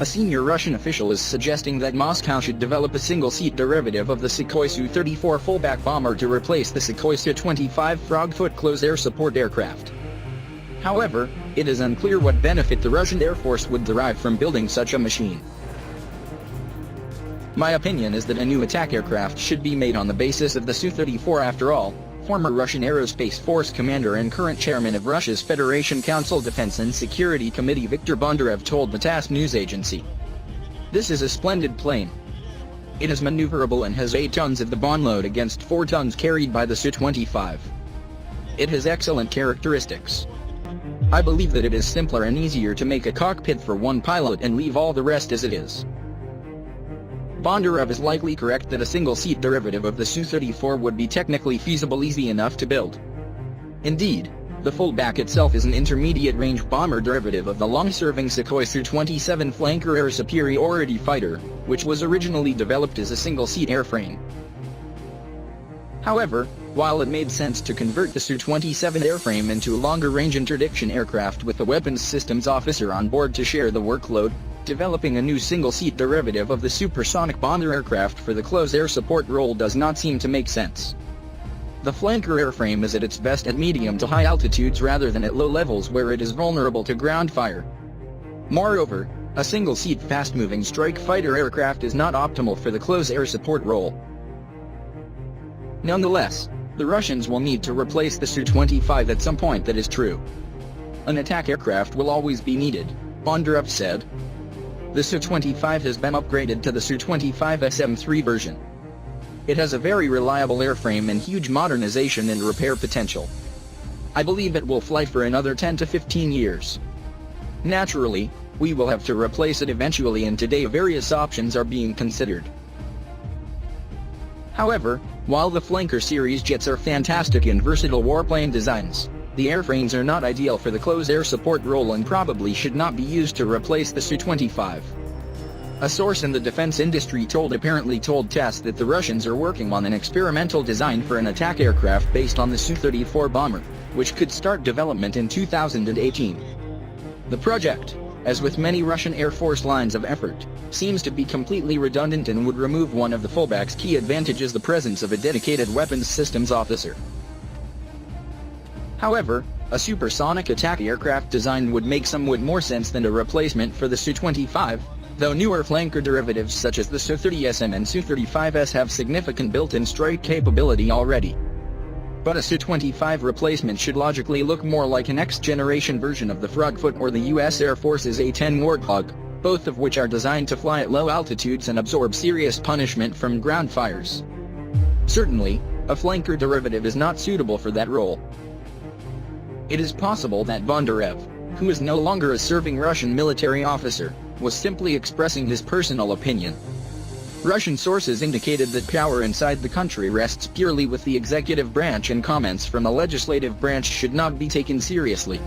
A senior Russian official is suggesting that Moscow should develop a single-seat derivative of the Sukhoi Su-34 fullback bomber to replace the Sukhoi Su-25 Frogfoot close air support aircraft. However, it is unclear what benefit the Russian Air Force would derive from building such a machine. My opinion is that a new attack aircraft should be made on the basis of the Su-34 after all. Former Russian Aerospace Force commander and current chairman of Russia's Federation Council Defense and Security Committee Viktor Bondarev told the TASS news agency. This is a splendid plane. It is maneuverable and has 8 tons of the bomb load against 4 tons carried by the Su-25. It has excellent characteristics. I believe that it is simpler and easier to make a cockpit for one pilot and leave all the rest as it is. Bondarev is likely correct that a single-seat derivative of the Su-34 would be technically feasible, easy enough to build. Indeed, the fullback itself is an intermediate-range bomber derivative of the long-serving Sukhoi Su-27 flanker air superiority fighter, which was originally developed as a single-seat airframe. However, while it made sense to convert the Su-27 airframe into a longer-range interdiction aircraft with a weapons systems officer on board to share the workload, developing a new single-seat derivative of the supersonic bomber aircraft for the close air support role does not seem to make sense. The flanker airframe is at its best at medium to high altitudes rather than at low levels where it is vulnerable to ground fire. Moreover, a single-seat fast-moving strike fighter aircraft is not optimal for the close air support role. Nonetheless, the Russians will need to replace the Su-25 at some point, that is true. An attack aircraft will always be needed, Bondarev said. The Su-25 has been upgraded to the Su-25 SM-3 version. It has a very reliable airframe and huge modernization and repair potential. I believe it will fly for another 10 to 15 years. Naturally, we will have to replace it eventually, and today various options are being considered. However, while the flanker series jets are fantastic and versatile warplane designs, the airframes are not ideal for the close air support role and probably should not be used to replace the Su-25. A source in the defense industry apparently told TASS that the Russians are working on an experimental design for an attack aircraft based on the Su-34 bomber, which could start development in 2018. The project, as with many Russian Air Force lines of effort, seems to be completely redundant and would remove one of the fullback's key advantages, the presence of a dedicated weapons systems officer. However, a supersonic attack aircraft design would make somewhat more sense than a replacement for the Su-25, though newer flanker derivatives such as the Su-30SM and Su-35S have significant built-in strike capability already. But a Su-25 replacement should logically look more like a next-generation version of the Frogfoot or the U.S. Air Force's A-10 Warthog, both of which are designed to fly at low altitudes and absorb serious punishment from ground fires. Certainly, a flanker derivative is not suitable for that role. It is possible that Bondarev, who is no longer a serving Russian military officer, was simply expressing his personal opinion. Russian sources indicated that power inside the country rests purely with the executive branch, and comments from the legislative branch should not be taken seriously.